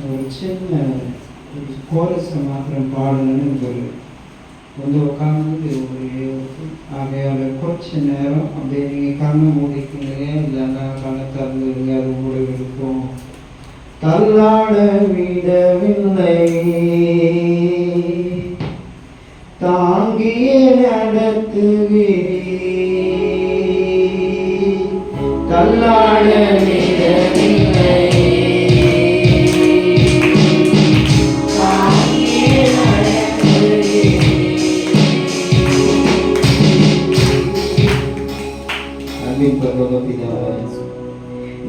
ஒரு சின்ன கோரஸை மாத்திரம் பாடணும்னு கொஞ்சம் உட்காந்து ஆகையால் கொஞ்ச நேரம் அப்படியே நீங்கள் கண்ணை மூடிக்கீங்க, இல்லைன்னா கண்ணை திறந்துடுங்க, அது உங்களுக்கு இருக்கும். தள்ளாட விடவில்லை, தாங்கிய நடத்துவீரே, தள்ளாட விடவில்லை,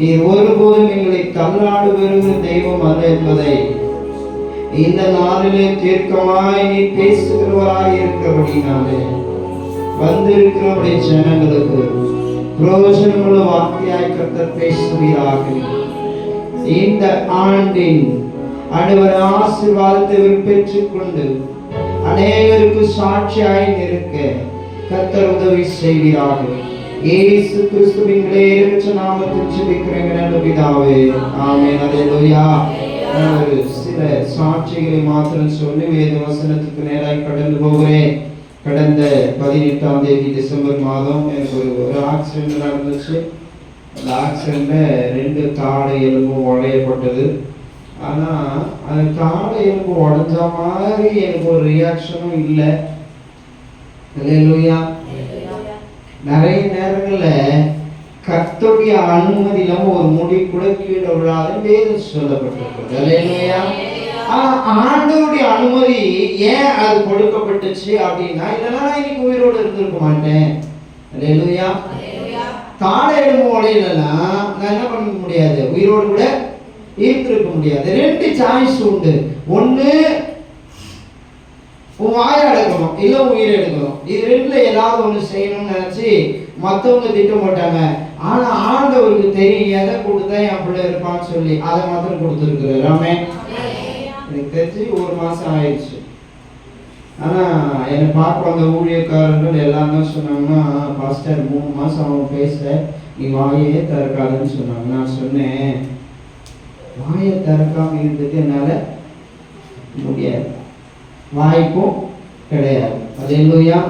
நீர் ஒருபோதும் எங்களை தள்ளாடுகிற தெய்வம் அல்ல என்பதை இந்த நாளிலே தீர்க்கமாய் நீ பேசுகிறவராய் இருக்கிறபடினாலே வந்திருக்கிறவருடைய ஜனங்களுக்கு பிரயோஜனமுள்ள வார்த்தையாய் கர்த்தர் பேசுவீராக. இந்த ஆண்டின் ஆண்டவர் ஆசீர்வாதத்தை பெற்றுக் கொண்டு அநேகருக்கு சாட்சியாய் நிற்க கர்த்தர் உதவி செய்வீராக. இயேசு கிறிஸ்துவின் இறைவற்ற நாமத்தில் ஜெபிக்கிறேன் நல்ல பிதாவே, ஆமென். அல்லேலூயா. ஒரு சில சாட்சிகளை மாத்திரம் சொல்லி வேத வசனத்துக்கு நேராக கடந்து போகிறேன். கடந்த 18ஆம் தேதி டிசம்பர் மாதம் எனக்கு ஒரு ஆக்சிடென்ட் நடந்துச்சு. அந்த ஆக்சிடென்ட்ல 2 காடை எலும்பும் உடையப்பட்டது. ஆனால் அந்த காடை எலும்பு உடஞ்ச மாதிரி எனக்கு ஒரு ரியாக்ஷனும் இல்லை. அல்லேலூயா. நிறைய நேரங்களில் கர்த்தருடைய அனுமதி இல்லாமல் ஒரு முடி கூட கீழே விழாது வேதம் சொல்லப்பட்டிருக்கிறது. அல்லேலூயா. ஆண்டவருடைய அனுமதி ஏன் அது கொடுக்கப்பட்டுச்சு அப்படின்னா, இல்லைன்னா இன்னைக்கு உயிரோடு இருந்திருக்க மாட்டேன். அல்லேலூயா. காடை எலும்பு உடையலைன்னா நான் என்ன பண்ண முடியாது, உயிரோடு கூட இருந்திருக்க முடியாது. 2 சாய்ஸ் உண்டு. ஒன்று உன் வாயை அடக்கணும், இல்லை உயிரை எடுக்கணும். இது 2ல ஏதாவது ஒன்று செய்யணும்னு நினச்சி மற்றவங்க திட்டம் போட்டாங்க. ஆனால் ஆண்டவருக்கு தெரியும் எதை கொடுத்தா என் பிள்ளை இருப்பான்னு சொல்லி அதை மாத்திரம் கொடுத்துருக்குறாரு. ஆமென். எனக்கு தெரிஞ்சு 1 மாதம் ஆயிடுச்சு. ஆனால் என்னை பார்க்க வந்த ஊழியக்காரர்கள் எல்லாம் தான் சொன்னாங்கன்னா, பாஸ்டர் 3 மாதம் அவன் பேச நீ வாயே திறக்காதுன்னு சொன்னாங்க. நான் சொன்னேன், வாயை திறக்காமல் இருந்தது என்னால் முடியாது, வாய்ப்பும் கிடையாது. அல்லேலூயா.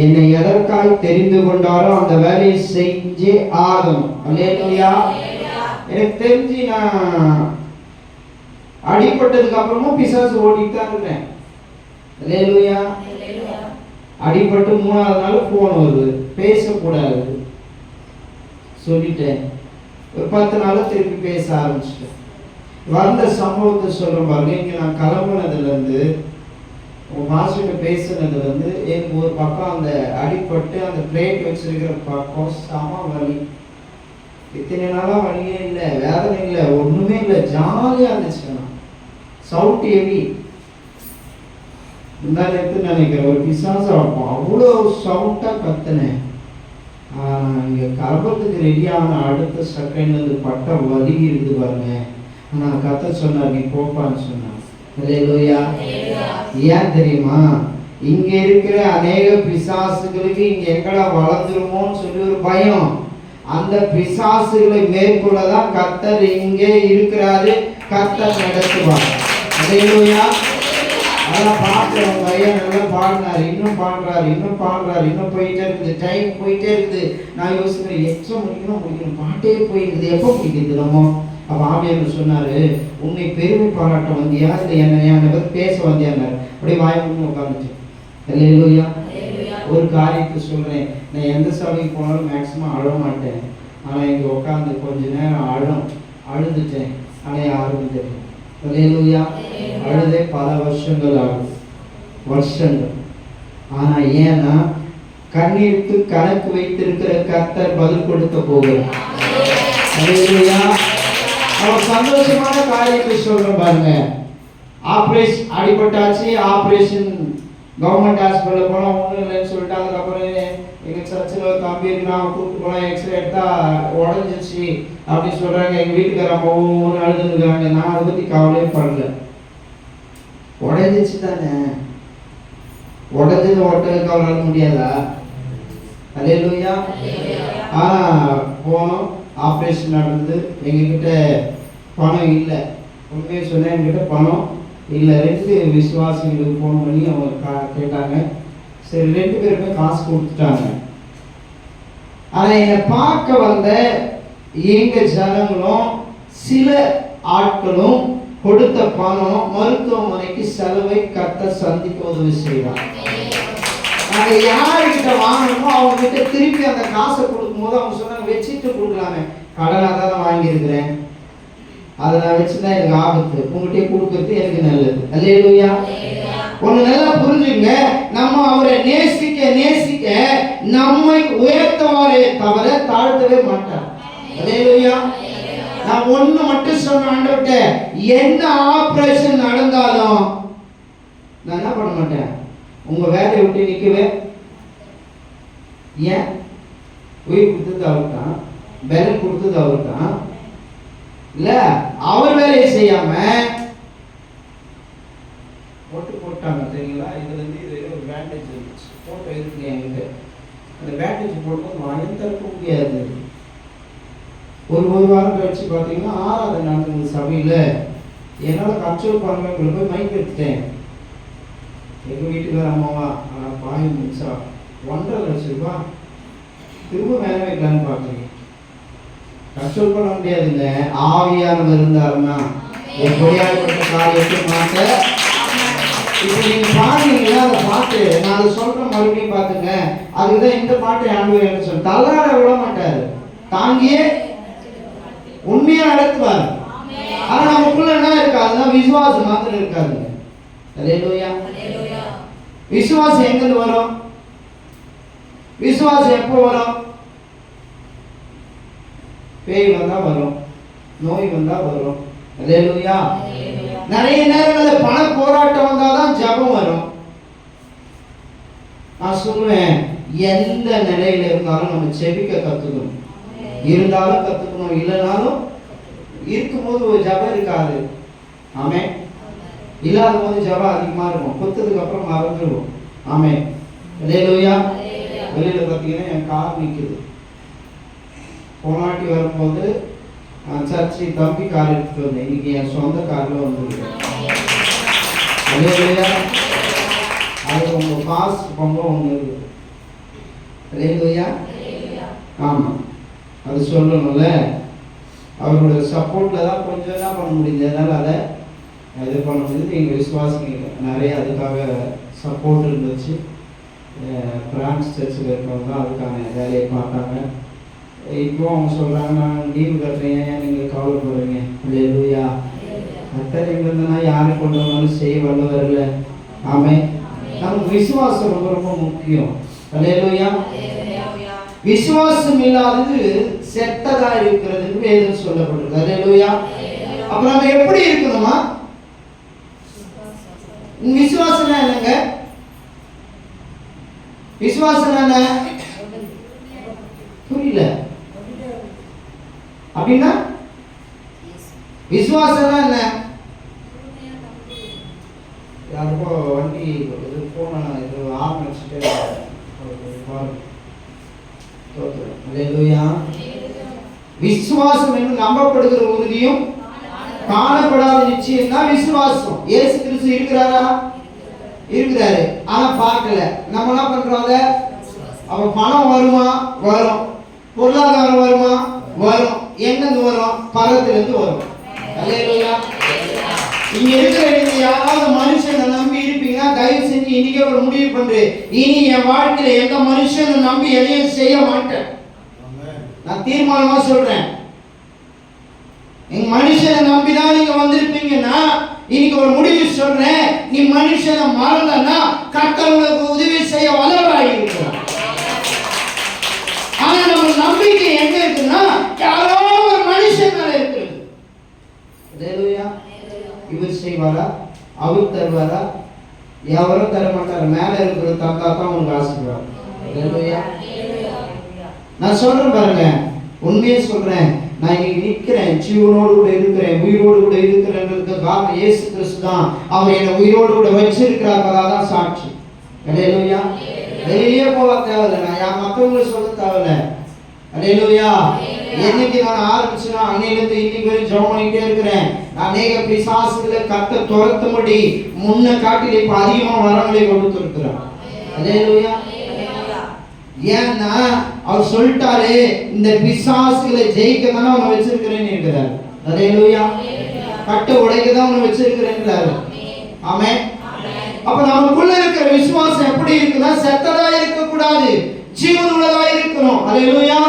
என்னை எதற்காக தெரிந்து கொண்டாரோ அந்த வேலையை செஞ்சே ஆகணும். அல்லேலூயா. எனக்கு தெரிஞ்சு நான் அடிபட்டதுக்கு அப்புறமும் பிசாசு ஓடிட்டு தான் இருக்கிறேன். அல்லேலூயா. அடிபட்டு 3ஆவது நாள் போன் வருது, பேசக்கூடாது சொல்லிட்டேன். ஒரு 10 நாள் திருப்பி பேச ஆரம்பிச்சிட்டேன். வந்த சம்பவத்தை சொல்கிறேன் பாருங்க. இங்கே நான் கிளம்புனதுலேருந்து உங்கள் மாஸ்டர்கிட்ட பேசுனதுலேருந்து எனக்கு ஒரு பக்கம் அந்த அடிப்பட்டு அந்த பிளேட் வச்சிருக்கிற பக்கம் சம வலி. இத்தனை நாளாக வலியே இல்லை, வேதனை இல்லை, ஒன்றுமே இல்லை, ஜாலியாக இருந்துச்சு. Sound heavy. இந்த நேரத்தில் நினைக்கிறேன் ஒரு பிசாசம் இருக்கும், அவ்வளோ சவுண்டாக கத்துனேன். இங்கே கிளம்புறதுக்கு ரெடியான அடுத்த செகண்ட்லேருந்து பட்ட வலி இருந்து பாருங்க. ஆனால் கர்த்தர் சொன்னார், நீ போப்பான்னு சொன்னார். அல்லேலூயா. ஏன் தெரியுமா, இங்கே இருக்கிற அநேக பிசாசுகளுக்கு இங்கே எங்கடா வளர்ந்துருமோன்னு சொல்லி ஒரு பயம். அந்த பிசாசுகளை மேற்கொள்ளதான் கர்த்தர் இங்கே இருக்கிறாரு, கர்த்தர் நடத்துவார். அல்லேலூயா. அதெல்லாம் பார்க்குறவங்க பையன் நல்லா பாடினார், இன்னும் பாடுறாரு, இன்னும் பாடுறாரு, இன்னும் போயிட்டே இருக்குது. டைம் போயிட்டே இருக்குது. நான் யோசிக்கிறேன், எச்சம் முடிக்கணும், பாட்டே போயிருக்குது, எப்போ முடிக்கிறது நம்ம? அப்போ ஆவியானவர் சொன்னார், உன்னை பெருமை பாராட்ட வந்தியா இல்லை என்னை பேச வந்தியான்னாரு. அப்படியே வாய்ப்பு உட்காந்துச்சு. அல்லேலூயா. ஒரு காரியத்தை சொல்கிறேன், நான் எந்த சபைக்கு போனாலும் மேக்ஸிமம் அழ மாட்டேன். ஆனால் இங்கே உட்காந்து கொஞ்ச நேரம் அழுதுட்டேன். ஆனால் யாரும் தெரியும். அல்லேலூயா. அழுதே பல வருஷங்கள் ஆகும், வருஷங்கள். ஆனால் ஏன்னா கண்ணீருக்கு கணக்கு வைத்திருக்கிற கர்த்தர் பதில் கொடுக்க போகிறார். அல்லேலூயா. அவர் சந்தோஷமான காரியத்தை சொல்றோம் பாருங்க. ஆப்ரேஷன் அடிபட்டாச்சு, ஆப்ரேஷன் கவர்மெண்ட் ஹாஸ்பிட்டல் போனால் ஒன்றும் இல்லைன்னு சொல்லிட்டு அதுக்கப்புறம் எங்கள் சர்ச்சில் ஒரு தம்பி நான் கூப்பிட்டு போனால் எக்ஸ்ரே எடுத்தா உடஞ்சிச்சு அப்படின்னு சொல்கிறாங்க. எங்கள் வீட்டுக்கார அம்மா ஒவ்வொன்று அழுதுருக்காங்க. நான் அதை பற்றி கவலையே படல. உடஞ்சிச்சு தானே, உடஞ்சது ஒட்டலுக்கு அவரால் முடியாதா? அல்லேலூயா. போனோம், ஆப்ரேஷன் நடந்தது. எங்ககிட்ட பணம் இல்லை. உண்மையை சொன்னேன், என்கிட்ட பணம் இல்லை. 2 விசுவாசிகளுக்கு ஃபோன் பண்ணி அவங்க கேட்டாங்க. சரி, 2 பேருமே காசு கொடுத்துட்டாங்க. ஆனால் என்னை பார்க்க வந்த எங்கள் ஜனங்களும் சில ஆட்களும் கொடுத்த பணம் மருத்துவமனைக்கு செலவை கர்த்தர் சந்திக்க உதவி செய்வாங்க. நாங்கள் யார்கிட்ட வாங்கணுமோ அவங்க கிட்ட திருப்பி அந்த காசை கொடுக்கும்போது அவங்க சொன்னாங்க, வச்சுட்டு கொடுக்கலாமே, கடனாக தான் வாங்கியிருக்கிறேன், அதை நான் வச்சுதான் எனக்கு ஆபத்து, உங்கள்கிட்ட கொடுக்கறது எனக்கு நல்லது. அல்லேலூயா. ஒன்று நல்லா புரிஞ்சுங்க, நம்ம அவரை நேசிக்க நேசிக்க நம்மை உயர்த்தவாரே தவிர தாழ்த்தவே மாட்டார். அல்லேலூயா. நான் ஒண்ணு மட்டும் சொன்ன, ஆண்டவர்கிட்ட என்ன ஆபரேஷன் நடந்தாலும் நான் என்ன பண்ண மாட்டேன், உங்க வேலையை விட்டு நிற்கவே. ஏன்? உயிர் கொடுத்தது அவர் தான், பலம் கொடுத்தது அவர் தான் இல்ல. அவர் வேலையை செய்யாம போட்டாங்க தெரியுங்களா. இதுல இருந்து இது ஒரு பேண்டேஜ் இருந்துச்சு, போட்டோ இருக்கு என்கிட்ட. அந்த பேண்டேஜ் போட்டு வாங்கி திறக்க முடியாது. ஒரு வாரம் கழிச்சு பார்த்தீங்கன்னா 6வது நடந்த சபையில் என்னால் கண்ட்ரோல் பண்ணவங்களுக்கு போய் மைக் எடுத்துட்டேன். எங்கள் வீட்டுக்கார அம்மாவா ஆனால் பாய் முடிச்சா 1.5 லட்சம் ரூபாய் திரும்ப வேலை வைக்கலான்னு பார்க்குறீங்க. கண்ட்ரோல் பண்ண முடியாதுங்க. ஆவியானவர் இருந்தாருன்னா எப்படியாப்பட்ட காரியத்தை மாற்ற. இப்போ நீங்கள் பாருங்களா, அதை பார்த்து நான் அதை சொல்கிறேன், மறுபடியும் பார்த்துங்க. அதுக்குதான் இந்த பாட்டை ஆண்டவர் என்ன சொல்ல, தள்ளாட விட மாட்டார், தாங்கியே உண்மையா நடத்துவார். ஆனா நமக்குள்ள என்ன இருக்காதுன்னா விசுவாசம் மாத்திரம் இருக்காதுங்க. அல்லேலூயா. விசுவாசம் எங்கிருந்து வரும்? விசுவாசம் எப்போ வரும்? பேய் வந்தா வரும், நோய் வந்தா வரும். அல்லேலூயா. நிறைய நேரங்களில் பண போராட்டம் வந்தாதான் ஜபம் வரும். நான் சொல்லுவேன், எந்த நிலையில இருந்தாலும் நம்ம செபிக்க கத்துக்கணும். இருந்தாலும் கத்துக்கணும், இல்லைனாலும் இருக்கும்போது ஒரு ஜபம் இருக்காது. ஆமே. இல்லாத போது ஜபம் அதிகமா இருக்கும், கொத்ததுக்கு அப்புறம் மறந்துடுவோம். ஆமே. அல்லேலூயா. வெளியில பார்த்தீங்கன்னா என் கார் நிற்குது. போனாட்டி வரும்போது சர்ச்சி தம்பி கார் எடுத்துட்டு வந்தேன், இன்னைக்கு என் சொந்த காரில் வந்துருக்கேன். அல்லேலூயா. அது உங்க காசு பொங்க ஒன்று இருக்குது. அல்லேலூயா. ஆமாம், அது சொல்லணும்ல. அவரோட சப்போர்ட்டில் தான் கொஞ்சம் என்ன பண்ண முடியுது, அதனால் அதை இது பண்ண முடியுது. எங்கள் விசுவாசிங்க நிறைய அதுக்காக சப்போர்ட் இருந்துச்சு. பிரான்ஸ் சர்ச்சில் இருக்கவங்க தான் அதுக்கான வேலையை பார்த்தாங்க. இப்போ அவங்க சொல்கிறாங்க, நான் லீவு கட்டுறேன், ஏன் நீங்கள் கவலைப்படுறீங்க. அல்லேலூயா. கர்த்தர் எங்கிருந்தனா யாரை கொண்டு வந்தாலும் செய்ய வல்லவரில்லை. ஆமே. நமக்கு விசுவாசம் ரொம்ப ரொம்ப முக்கியம். அல்லேலூயா. விசுவாசம் இல்லாதது செத்ததா இருக்கிறது வேதம் சொல்லப்படுது. அல்லேலூயா. அப்ப நம்ம எப்படி இருக்கணுமா? விசுவாசம் என்னங்க? விசுவாசம் என்ன? புரியல. அப்படின்னா விசுவாசம் என்ன? யாருக்கோ வண்டி போன இது ஆரம்பிச்சுட்டு விசுவாசம் என்று நம்பப்படுகிற உறுதியும் காணப்படாத நிச்சயம் தான் விசுவாசம். இயேசு கிறிஸ்து இருக்கிறாரா? இருக்கிறாரு, ஆனா பார்க்கல. நம்ம என்ன பண்றோம்? அவ பணம் வருமா? வரும். பொருளாதாரம் வருமா? வரும். எங்கிருந்து வரும்? பரத்திலிருந்து வரும். அல்லேலூயா. இங்க இருக்கிற நீங்க யாராவது மனுஷனை நம்பி இருப்பீங்கன்னா தயவு செஞ்சு இன்னைக்கே ஒரு முடிவு பண்று, இனி என் வாழ்க்கையில எந்த மனுஷனை நம்பி எதையும் செய்ய மாட்டேன். நான் தீர்மானமா சொல்றேன். எங்க மனுஷனை நம்பிதான் நீங்க வந்திருப்பீங்கன்னா இன்னைக்கு ஒரு முடிவு சொல்றேன், நீ மனுஷனை மறந்தனா கர்த்தர் உங்களுக்கு உதவி செய்ய வல்லவராய் இருக்கிறார். ஆனா நம்ம நம்பிக்கை எங்க இருக்குன்னா யாரோ ஒரு மனுஷன் மேல இருக்கிறது. அல்லேலூயா. இவர் செய்வாரா? அவர் தருவாரா? எவரும் தர மாட்டார். மேல இருக்கிற தந்தா தான் உங்களுக்கு ஆசீர்வாதம். அல்லேலூயா. நான் சொல்றேன் பாருங்க, உண்மையே சொல்றேன். நான் இன்னைக்கு நிற்கிறேன், ஜீவனோடு கூட இருக்கிறேன், உயிரோடு கூட இருக்கிறேன்றதுக்கு காரணம் இயேசு கிறிஸ்து தான். அவர் என்னை உயிரோடு கூட வச்சிருக்கிறார், அதான் சாட்சி. அல்லேலூயா. வெளியே போக தேவையில்லை, நான் மற்றவங்களை சொல்ல தேவையில்லை. அல்லேலூயா. என்னைக்கு நான் ஆரம்பிச்சேனோ அன்னையிலிருந்து இன்னைக்கு வரை ஜெபம் பண்ணிட்டே இருக்கிறேன். அநேக பிசாசுகளை கர்த்தர் துரத்தும்படி முன்ன காட்டில் இப்ப அதிகமா வரங்களை கொடுத்திருக்கிறார். அல்லேலூயா. ஏன்னா அவர் சொல்லிட்டாரு, இந்த பிசாசுகளை ஜெயிக்க தானே அவனை வச்சிருக்கிறேன்னு இருக்கிறார். அல்லேலூயா. கட்ட உடைக்க தான் அவனை வச்சிருக்கிறேன். ஆமென். அப்ப நமக்குள்ள இருக்கிற விசுவாசம் எப்படி இருக்குன்னா, செத்ததா இருக்க கூடாது, ஜீவன் உள்ளதா இருக்கணும். அல்லேலூயா.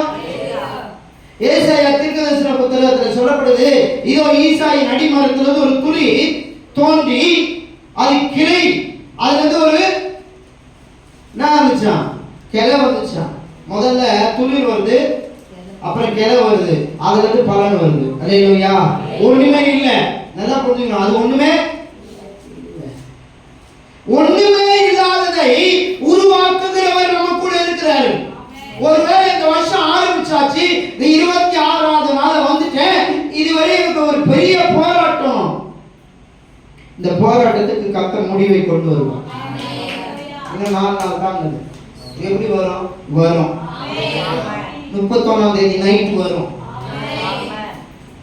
ஏசாயா தீர்க்கதரிசன புத்தகத்தில் சொல்லப்படுது, இதோ ஈசாயின் அடிமரத்திலிருந்து ஒரு துளி தோன்றி அது கிளை, அதுல இருந்து ஒரு என்ன வந்துச்சான், கிளை வந்துச்சான். முதல்ல துளிர் வருது, அப்புறம் கிளை வருது, அதுல இருந்து பலன் வருது. அல்லேலூயா. ஒண்ணுமே இல்ல, நல்லா புரிஞ்சுக்கணும். அது ஒண்ணுமே இல்லாததை உருவாக்குகிறவர் நம்ம கூட இருக்கிறார். ஒருவேளை இந்த வருஷம் ஆரம்பிச்சாச்சு, இந்த 26வது நாள் வந்துட்டேன், இதுவரை எனக்கு ஒரு பெரிய போராட்டம். இந்த போராட்டத்துக்கு கர்த்தர் முடிவை கொண்டு வருவார். இன்னும் 4 நாள் தான். எப்படி வரும்? 31ஆம் தேதி நைட் வரும்.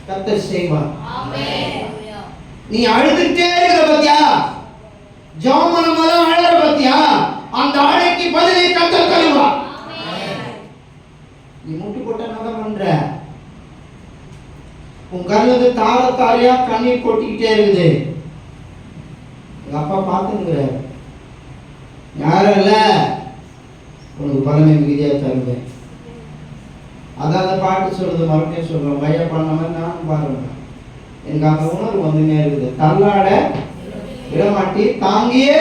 கர்த்தர் செய்வார். நீ அழுதுட்டே இருக்கிற பத்தியா, ஜெபம் மூலம் அழற பத்தியா, அந்த அழைக்கு பதிலை கர்த்தர் தருவார். நீ முட்டு போட்ட என்ன பண்ற? உன் கண்ணுக்கு தார தாரையா கண்ணீர் கொட்டிக்கிட்டே இருக்குது. எங்க அப்பா பார்த்துங்கிற யாரும் இல்ல, உனக்கு பலனை மிகுதியா தருவேன். அதான் அந்த பாட்டு சொல்றது. மறுபடியும் சொல்றேன், பையா பண்ண மாதிரி நானும் பாருங்க. எனக்கு அந்த உணர்வு வந்துனே இருக்குது. தள்ளாட விடமாட்டி தாங்கியே.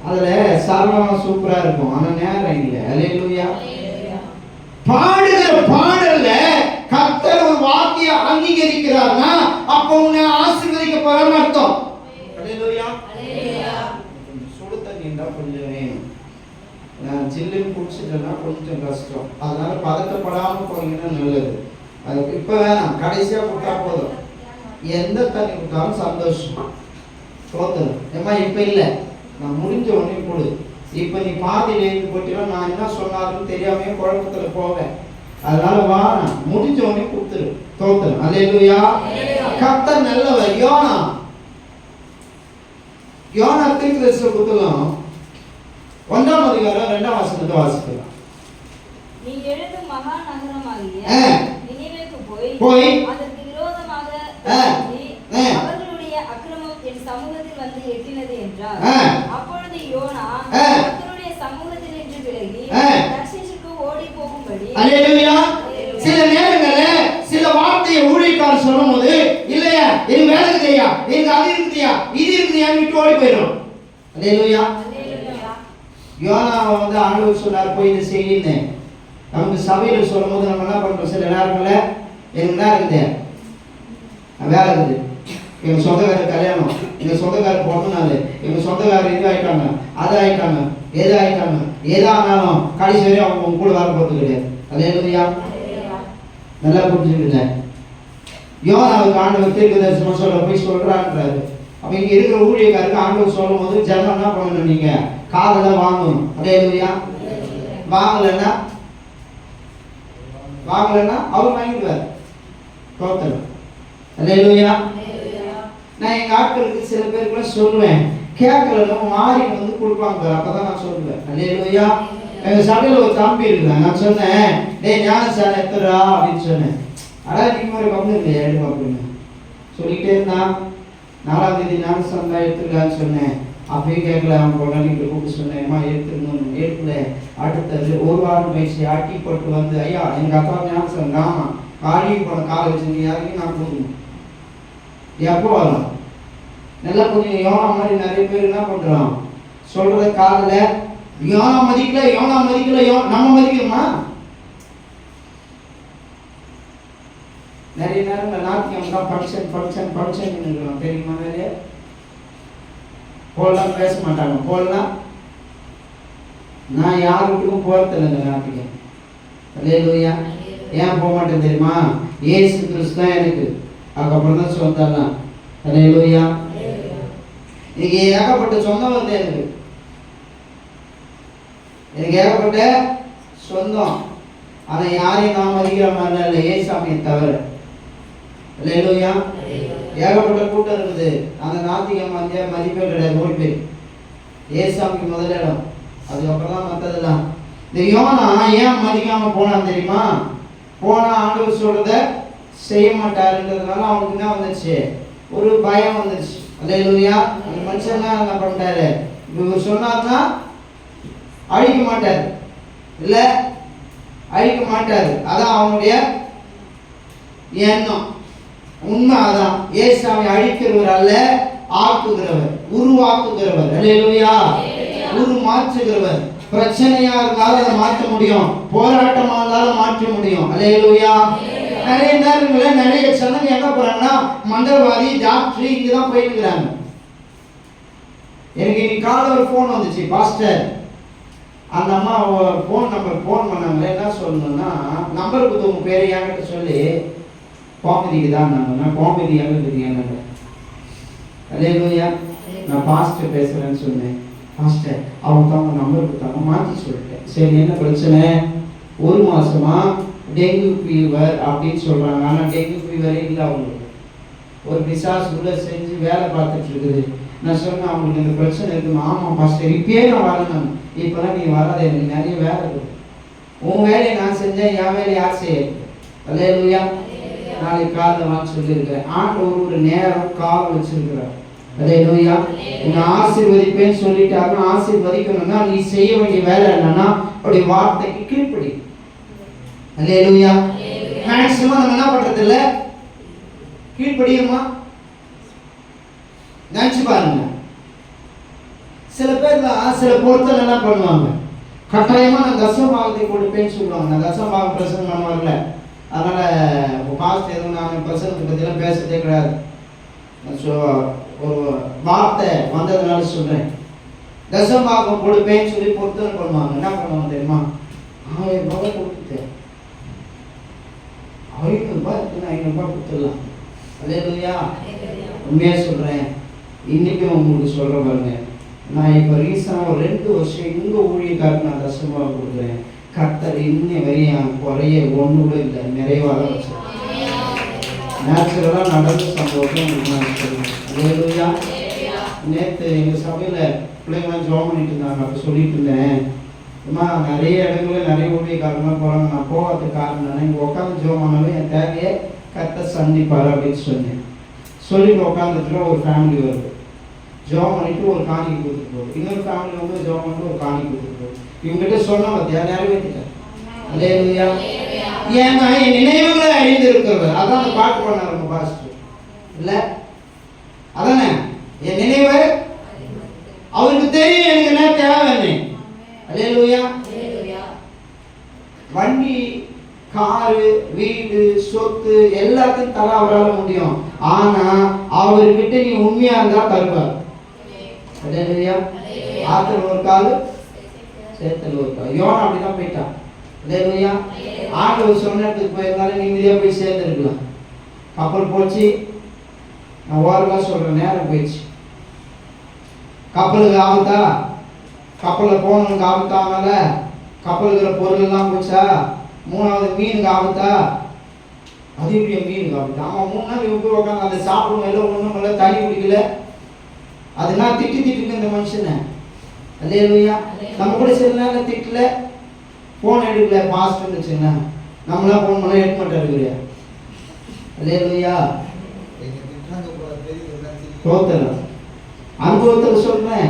அதுல சரளமா சூப்பரா இருக்கும், ஆனா நேரம் இல்லை. அல்லேலூயா. பாடுகிற பாடல்ல கர்த்தர் ஒரு வார்த்தையை அங்கீகரிக்கிறார்னா அப்ப உன்னை ஆசீர்வதிக்க போறான்னு அர்த்தம். அல்லேலூயா. சுடு தண்ணி இருந்தா கொஞ்சம் வேணும். நான் சில்லுன்னு குடிச்சிட்டேன்னா கொஞ்சம் கஷ்டம். அதனால பதட்டப்படாம போனீங்கன்னா நல்லது. அதுக்கு இப்ப வேணாம், கடைசியா கொடுத்தா போதும். எந்த தண்ணி கொடுத்தாலும் சந்தோஷம். தோத்தரும் ஏமா இப்ப இல்லை, நான் முடிஞ்ச உடனே கொடு. இப்ப நீ பாதியில இருந்து போட்டீங்கன்னா நான் என்ன சொன்னாலும் தெரியாம குழப்பத்துல போவேன். அதனால வா, முடிஞ்ச உடனே கொடுத்துரு. தோத்தரும். அல்லேலூயா. கர்த்தர் நல்லவர். யோனா தீர்க்கதரிசன புத்தகம் 1ஆம் அதிகாரம் 2ஆம் வசனத்தை வாசிக்கலாம். நீ எழுந்து மகா நகரமாகிய நினிவேக்கு போய் அதற்கு விரோதமாக அவர்களுடைய அக்கிரமம் என் சமூகத்தில் வந்து எட்டினது என்றார். அப்பொழுது யோனா கர்த்தருடைய சமூகத்தில் நின்று விலகி தர்ஷீசுக்கு ஓடி போகும்படி. அல்லேலூயா. சில நேரங்கள்ல சில வார்த்தையை ஊழியக்காரர் சொல்லும்போது, இல்லையா இது வேலை இருக்குதையா, இது அது இருக்குதையா, இது இருக்குதையா விட்டு ஓடி போயிடும். அல்லேலூயா. யோனாவை வந்து ஆண்டவர் சொன்னார் போய் இதை செய்யுன்னு. நமக்கு சபையில் சொல்லும் போது நம்ம என்ன பண்றோம்? சில நேரங்கள்ல எனக்கு என்ன இருக்குது, வேலை இருக்குது, எங்க சொந்தக்காரர் கல்யாணம், எங்க சொந்தக்காரர் பிறந்த நாள், எங்க சொந்தக்காரர் இது ஆயிட்டாங்க, அது ஆயிட்டாங்க, எது ஆயிட்டாங்க, எதானாலும் கடைசி வரையும் அவங்க கூட வர போறது கிடையாது. அல்லேலூயா. நல்லா புரிஞ்சுக்கிடுங்க. யோனாவுக்கு ஆண்டவர் தீர்க்கதரிசனம் சொல்ல போய் சொல்றான்றாரு. அப்ப இங்க இருக்கிற ஊழியக்காரருக்கு ஆண்டவர் சொல்லும் போது ஜனம் என்ன பண்ணணும்? நீங்க காதல வாங்கணும். அல்லேலூயா. வாங்கலன்னா அவர் வாங்கிடுவார். தோத்தரும். அல்லேலூயா. நான் எங்க ஆட்களுக்கு சில பேருக்கு சொல்லுவேன், கேட்கல மாறி வந்து கொடுப்பாங்க, அப்பதான் நான் சொல்லுவேன். அல்லேலூயா. எங்க சபையில ஒரு தம்பி இருக்கிறான். நான் சொன்னேன், டேய் ஞானசான எத்துறா அப்படின்னு சொன்னேன். அடா நீங்க ஒரு கம்பெனி இல்லையா எடுக்கும் அப்படின்னு சொல்லிக்கிட்டே இருந்தான். 4ஆம் தேதி ஞானசான எடுத்துக்கலான்னு சொன்னேன். அப்பயும் கேட்கல. அவன் பொண்ணாடிட்டு கூப்பிட்டு சொன்னேன்மா எடுத்துக்கணும். எடுக்கல. அடுத்தது ஒரு வாரம் கழிச்சு ஆட்டி போட்டு வந்து, ஐயா எங்க அப்பா ஞாபகம் ஆமா காலி போன காலை வச்சு நீ யாரையும் நான் கொடுக்கணும். எப்போ வரும்? நல்லா கொஞ்சம் யோனா மாதிரி நிறைய பேர் என்ன பண்றோம் சொல்றத காதல யோனா மதிக்கல நம்ம மதிக்கணுமா? நிறைய நேரம் நாத்தியம் ஃபங்க்ஷன் தெரியுமா? நிறைய போலாம் பேச மாட்டாங்க. போலாம் நான் யார் வீட்டுக்கும் போறதில்லை இந்த நாட்டுக்கு. அல்லேலூயா. ஏன் போக மாட்டேன் தெரியுமா? இயேசு கிறிஸ்து தான் எனக்கு, அதுக்கப்புறம் தான் சொந்தம்லாம். அல்லேலூயா. இன்னைக்கு ஏகப்பட்ட சொந்தம் வந்து எனக்கு ஏகப்பட்ட சொந்தம். ஆனா யாரையும் நாம் மதிக்கிற மாதிரி இல்லை, ஏசாமியை தவிர. அல்லேலூயா. ஏகப்பட்ட கூட்டம் இருக்குது. அந்த நாத்திகம் மதிப்பே கிடையாது, ஓடி போய் ஏசாமிக்கு முதல் இடம், அதுக்கப்புறம் தான் மற்றதெல்லாம். இந்த யோனா ஏன் மதிக்காம போனான் தெரியுமா? போனா ஆண்டவர் சொல்றத செய்ய மாட்டாருன்றதுனால அவனுக்கு என்ன வந்துச்சு? ஒரு பயம் வந்துருச்சு. அல்லேலூயா. அந்த மனுஷன் தான் என்ன பண்ணிட்டாரு? இவர் சொன்னார்னா அழிக்க மாட்டார், இல்ல அழிக்க மாட்டாரு. அதான் அவனுடைய எண்ணம். உண்மை அதான். ஏசாவை அழிக்கிறவர் அல்ல, ஆக்குகிறவர், உருவாக்குகிறவர். அல்லேலூயா. உருமாற்றுகிறவர். பிரச்சனையா இருந்தாலும் அதை மாற்ற முடியும், போராட்டமா இருந்தாலும் மாற்ற முடியும். அல்லேலூயா. நிறைய நேரங்களில் நிறைய சனங்க எங்க போறாங்கன்னா மந்திரவாதி, டாக்டர் இங்கதான் போயிட்டு இருக்கிறாங்க. எனக்கு இன்னைக்கு காலை ஒரு ஃபோன் வந்துச்சு, பாஸ்டர். அந்த அம்மா ஃபோன் நம்பர் ஃபோன் பண்ணாங்களே, என்ன சொல்லணும்னா நம்பர் கொடுத்து உங்க பேரை என்கிட்ட சொல்லி கோமதிக்கு தான். நான் கோமதி எங்க இருக்குது? அல்லேலூயா. நான் பாஸ்டர் பேசுறேன்னு சொன்னேன். பாஸ்டர் அவங்க தான் நம்பர் கொடுத்தாங்க, மாற்றி சொல்லிட்டேன். சரி என்ன பிரச்சனை? ஒரு மாசமா டெங்கு ஃபீவர் அப்படின்னு சொல்றாங்க. ஆனால் டெங்கு ஃபீவரே இல்லை அவங்களுக்கு. ஒரு பிசாசு உள்ள செஞ்சு வேலை பார்த்துட்டு இருக்குது. நான் சொன்னேன் அவங்களுக்கு இந்த பிரச்சனை இருக்குமா? ஆமாம் பாஸ்டர், இப்பயே நான் வரணும். இப்போலாம் நீ வராத, எனக்கு நிறைய வேலை இருக்குது. உன் வேலையை நான் செஞ்சேன், என் வேலையை யார் செய்ய? அல்லேலூயா. நாளைக்கு காலையில் வான்னு சொல்லியிருக்கிறேன். ஆண்டவர் ஒரு நேரம் காலம் வச்சிருக்கிறார். அல்லேலூயா. உன்னை ஆசீர்வதிப்பேன்னு சொல்லிட்டாருன்னா ஆசீர்வதிக்கணும்னா நீ செய்ய வேண்டிய வேலை என்னன்னா அவருடைய வார்த்தைக்கு கீழ்ப்படி. அல்லேலூயா. மேக்ஸிமம் நம்ம என்ன பண்றது இல்ல, கீழ்ப்படியுமா? நினைச்சு பாருங்க. சில பேர்லாம் சில பொருத்தம் என்ன பண்ணுவாங்க, கட்டாயமா நான் தசமபாகத்தை கொடுப்பேன்னு சொல்லுவாங்க. நான் தசமபாகம் பிரசங்கம் பண்ண வரல, அதனால பாஸ்ட் எதுவும் நான் பிரசங்கத்தை பற்றிலாம் பேசுறதே கிடையாது. ஒரு வார்த்தை வந்ததுனால சொல்றேன். தசமபாகம் கொடுப்பேன்னு சொல்லி பொருத்தனை பண்ணுவாங்க. என்ன பண்ணுவாங்க தெரியுமா? 1000 ரூபாய் கொடுத்துட்டேன், 500 ரூபாய் இருக்குன்னு 500 ரூபாய் கொடுத்துடலாம். அல்லேலூயா. உண்மையா சொல்றேன், இன்னைக்கும் உங்களுக்கு சொல்ற பாருங்க. நான் இப்போ ரீசனாக ஒரு 2 வருஷம் இங்க ஊழியக்காரருக்கு நான் தசமபாகம் கொடுக்குறேன். கர்த்தர் இன்னை வரையும் குறைய ஒன்று கூட இல்லை, நிறைவாக தான் வச்சிருக்கேன். நேச்சுரலாக நடந்த சம்பவத்தை உங்களுக்கு நான் சொல்லுவேன். அல்லேலூயா. நேற்று எங்கள் சபையில் பிள்ளைங்களாம் ஜோம் பண்ணிட்டு இருந்தாங்க. அப்போ சொல்லிட்டு இருந்தேன், அம்மா நிறைய இடங்களில் நிறைய ஊழியக்காரங்களாம் போகிறாங்க. நான் போகிறதுக்கு காரணம் என்ன, இங்கே உட்காந்து ஜோம் பண்ணாலும் என் தேவையை கர்த்தர் சந்திப்பார் அப்படின்னு சொன்னேன். சொல்லிட்டு உட்காந்துட்டுல ஒரு ஃபேமிலி வருது, ஜோம் பண்ணிட்டு ஒரு காணிக்கை கொடுத்துட்டு போகுது. இன்னொரு ஃபேமிலி வந்து ஜோம் பண்ணிட்டு ஒரு காணிக்கை கொடுத்துட்டு போகுது. இவங்ககிட்ட சொன்ன பார்த்தியா, நிறைவேற்றிட்டேன். அல்லேலூயா. ஏன்னா என் நினைவுகளை அழிந்து இருக்கிறவர். அதான் அந்த பாட்டு பண்ணார் நம்ம பாஸ்டர் இல்ல, அதானே என் நினைவு அவருக்கு தெரியும் எனக்கு என்ன தேவை. அல்லேலூயா. வண்டி, காரு, வீடு, சொத்து எல்லாத்தையும் தர அவரால் முடியும். ஆனா அவர்கிட்ட நீ உண்மையா இருந்தா தருவார். அல்லேலூயா. ஆத்துல ஒரு கால், சேத்துல ஒரு கால். யோனா அப்படிதான் போயிட்டான். அல்லேலூயா. ஆண்டவர் சொன்ன இடத்துக்கு போயிருந்தாலும் நிம்மதியா போய் சேர்ந்துருக்கலாம். கப்பல் போச்சு, நான் ஓரமா சொல்றேன், நேரம் போயிடுச்சு. கப்பலுக்கு ஆபத்தா? கப்பலில் போனவனுக்கு ஆபத்தாமல? கப்பலுக்கிற பொருள் எல்லாம் போச்சா? 3வது மீனுக்கு ஆபத்தா? அது எப்படி மீனுக்கு ஆபத்தா? அவன் 3 நாள் எப்படி உட்காந்து அதை சாப்பிடும், எல்லாம் ஒன்றும் இல்லை, தண்ணி குடிக்கல. அதுனா திட்டுக்கு இந்த மனுஷனை. அல்லேலூயா. நம்ம கூட சில நேரம் திட்டல, ஃபோன் எடுக்கல, பாஸ்ட்னு வச்சுங்களேன், நம்மளாம் ஃபோன் பண்ணால் எடுக்க மாட்டாரு. அல்லேலூயா. தோத்தலாம் அனுபவத்தில் சொல்றேன்.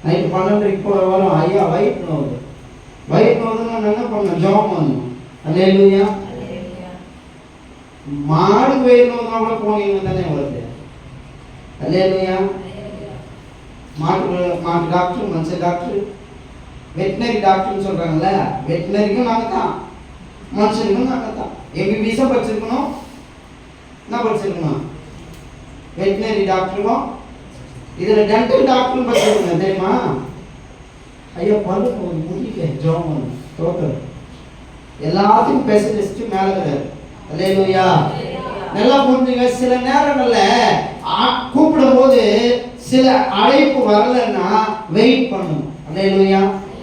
நைட்டு 12:30 போல வரும், ஐயா வயிற்று நோவுது. வயிற்று நோவுதுன்னு நான் என்ன பண்ணேன், ஜோம் பண்ணணும். அல்லேலூயா. மாடு வயிறு நோவுனா கூட போனீங்க தானே வருது. அல்லேலூயா. மாட்டு டாக்டர், மனுஷ டாக்டர், வெட்டினரி டாக்டர்னு சொல்றாங்கல்ல, வெட்டினரிக்கும் நாங்கள் தான், மனுஷனுக்கும் நாங்கள் தான். எம்பிபிஎஸ்ஸாக படிச்சிருக்கணும், என்ன படிச்சிருக்கணும், வெட்டினரி டாக்டருக்கும். இதில் டென்டல் டாக்டரும் படிச்சிருக்கணும் தெரியுமா? ஐயா பல்லு முடியல, ஜோம் பண்ணு, தோக்கல் எல்லாத்தையும் ஸ்பெஷலிஸ்ட் மேலே இருக்கிறாரு. அல்லேலூயா. நல்லா புரிஞ்சுங்க. சில நேரங்களில் கூப்பிடும் போது சில அழைப்பு வரலன்னா வெயிட் பண்ணணும். அல்லேலூயா.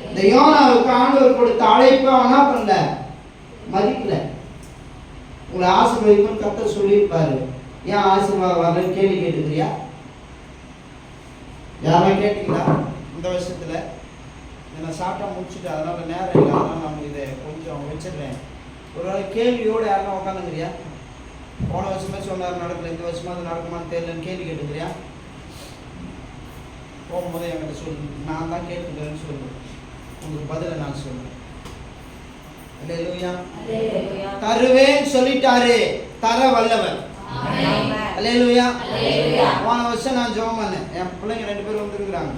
இந்த யோனாவுக்கு ஆண்டவர் கொடுத்த அழைப்பு அவன் என்ன பண்ணல, மதிக்கல. உங்களை ஆசீர்வதிக்கும் கர்த்தர் சொல்லியிருப்பாரு. ஏன் ஆசீர்வாதம் வரலன்னு கேள்வி கேட்டுக்கிறியா? யாரும் கேட்டீங்களா? இந்த வருஷத்துல நான் சாப்பிட்டா முடிச்சுட்டு அதனால நேரம் இல்லை, அதனால நம்ம இதை கொஞ்சம் வச்சிடுறேன். ஒரு வேளை கேள்வியோடு யாரும் உட்காந்துக்கிறியா? போன வருஷமே சொன்னார் நடக்கல, இந்த வருஷமா அது நடக்குமான்னு தெரியலன்னு கேள்வி கேட்டுக்கிறியா? போகும்போது என்கிட்ட சொல்லு, நான் தான் கேட்டுக்கிறேன்னு சொல்லு, உங்களுக்கு பதிலை நான் சொல்லுவேன். அல்லேலூயா. தருவேன்னு சொல்லிட்டாரு, தர வல்லவர். அல்லேலூயா. போன வருஷம் நான் ஜெபம் பண்ணேன், என் பிள்ளைங்க 2 பேரும் வந்துருக்குறாங்க.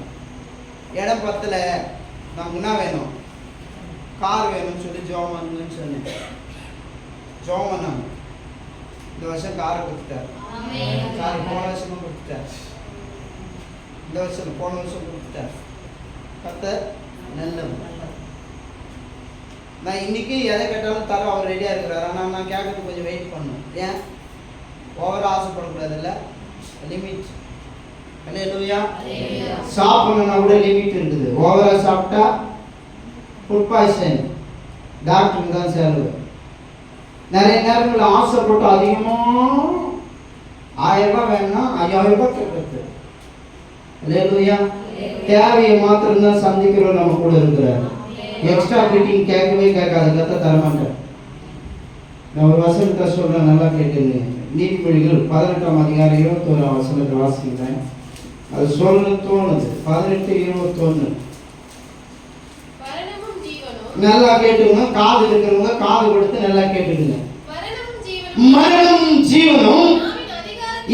இடம் பத்தல, நமக்கு என்ன வேணும்? கார் வேணும்னு சொல்லி ஜெபம் பண்ணுன்னு சொன்னேன். ஜெபம் பண்ணாங்க. இந்த வருஷம் காரை கொடுத்துட்டார். கார் போன வருஷமும் கொடுத்துட்டார், இந்த வருஷம் போன வருஷம் கொடுத்துட்டார். கர்த்தர் நல்லவர். நான் இன்னைக்கு எதை கேட்டாலும் தர அவர் ரெடியாக இருக்கிறார். ஆனால் நான் கேட்கறதுக்கு கொஞ்சம் வெயிட் பண்ணணும். ஏன்? ஓவரா ஆசைப்படக்கூடாது, இல்லை, லிமிட். அல்லேலூயா. சாப்பிடணும்னா கூட லிமிட் இருக்குது. ஓவரா சாப்பிட்டா ஃபுட் பாய்சன், டாக்டருக்கு தான் சேருது. நிறைய நேரங்களில் ஆசைப்பட்டு அதிகமாக 1000 ரூபாய் வேணும்னா 5000 ரூபாய் கேட்கறது. அல்லேலூயா. தேவையை மாத்திரம் தான் சந்திக்கிறோம், நம்ம கூட இருக்கிறார். எக்ஸ்ட்ரா ஃபிட்டிங் கேட்கவே கேட்காது, கர்த்தர் தரமாட்டார். நான் ஒரு வசனத்தை சொல்றேன், நல்லா கேட்டுங்க. நீதிமொழிகள் 18ஆம் அதிகாரம் 21ஆம் வசனத்தை வாசிக்கிறேன். அது சொல்ல தோணுது. 18:21. நல்லா கேட்டுங்க. காது இருக்கிறவங்க காது கொடுத்து நல்லா கேட்டுக்குங்க. மரணம் ஜீவனும்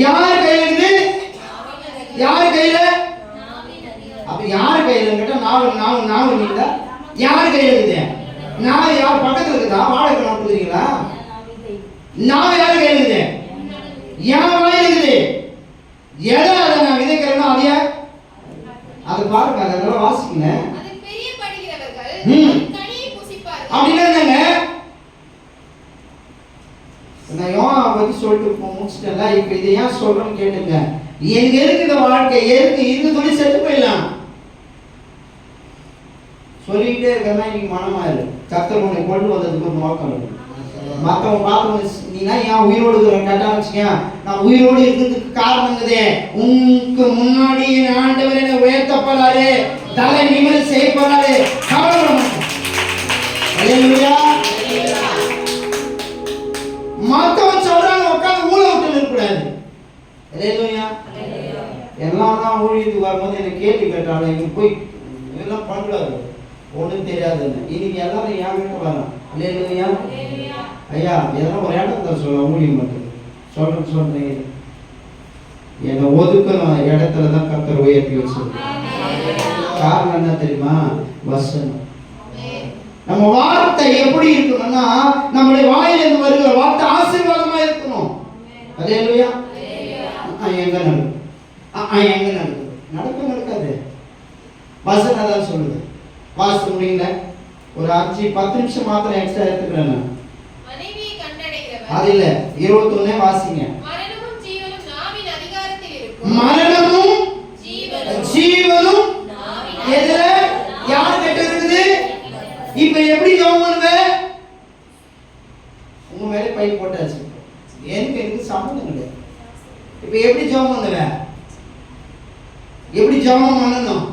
யார் கையில இருக்குது? யார் கையில? அப்ப யார் கையில கேட்டா நாவு இல்ல. யார் கையில இருக்குது? நாவு யார் பக்கத்துல இருக்குதா? வாழைக்கு நோக்குறீங்களா? நாவு யார் கையில இருக்குது? என் வாயில இருக்குது. எதை அதை நான் விதைக்கிறேன்னா அதைய அது பாருங்க, அதெல்லாம் வாசிக்கங்க. அப்படின்னா என்னங்க? நான் யோனா பத்தி சொல்லிட்டு முடிச்சிட்டேன்ல, இப்ப இதை ஏன் சொல்றேன்னு கேட்டுங்க. எனக்கு எதுக்கு இந்த வாழ்க்கை? எதுக்கு இருந்து சொல்லி செத்து போயிடலாம் சொல்லிக்கிட்டே இருக்கா? இன்னைக்கு மனமாயிரு. கர்த்தர் உன்னை கொண்டு வந்ததுக்கு ஒரு நோக்கம் இருக்கு. மற்றவங்க பார்த்து நீனா ஏன் உயிரோடு இருக்கிறேன் கேட்டா வச்சுக்க, நான் உயிரோடு இருக்கிறதுக்கு காரணம் இருக்குது. உனக்கு முன்னாடி ஆண்டவர் என்ன உயர்த்தப்படாரு, தலை நிமிர்ந்து செய்யப்படாரு. மற்றவன் சொல்றாங்க உட்காந்து ஊழ விட்டு இருக்கக்கூடாது. எல்லாம் தான் ஊழியத்துக்கு வரும்போது என்ன கேள்வி கேட்டாலும் இங்க போய் இதெல்லாம் பண்ணக்கூடாது, ஒன்றும் தெரியாது. இன்னைக்கு எல்லாரும் என் கிட்ட வரலாம். அல்லேலூயா. ஐயா இதெல்லாம் ஒரு இடத்துல சொல்ல ஊழியம் மட்டும் சொல்றேன். என்னை ஒதுக்கணும் இடத்துல தான் கர்த்தர் உயர்த்தி வச்சிருக்கேன். காரணம் என்ன தெரியுமா? வசனம். நம்ம வார்த்தை எப்படி இருக்கணும்னா, நம்முடைய வாயிலிருந்து வருகிற வார்த்தை ஆசீர்வாதமா இருக்கணும். அல்லேலூயா. எங்க நடக்கும்? எங்க நடக்குது? நடக்காது. வசனம் தான் சொல்லுது. வாசிக்க முடியல, ஒரு 5-10 நிமிஷம் மாத்திரம் எக்ஸ்ட்ரா எடுத்துக்கிறேன். அது இல்ல 21 வாசிங்க. மரணமும் ஜீவனும் எதுல? யார் கிட்ட இருக்குது? இப்ப எப்படி ஜெபம் பண்ணுவ? உங்க மேல பை போட்டாச்சு, எனக்கு சம்பந்தம் கிடையாது. இப்ப எப்படி ஜெபம் பண்ணுவ? எப்படி ஜெபம் பண்ணணும்?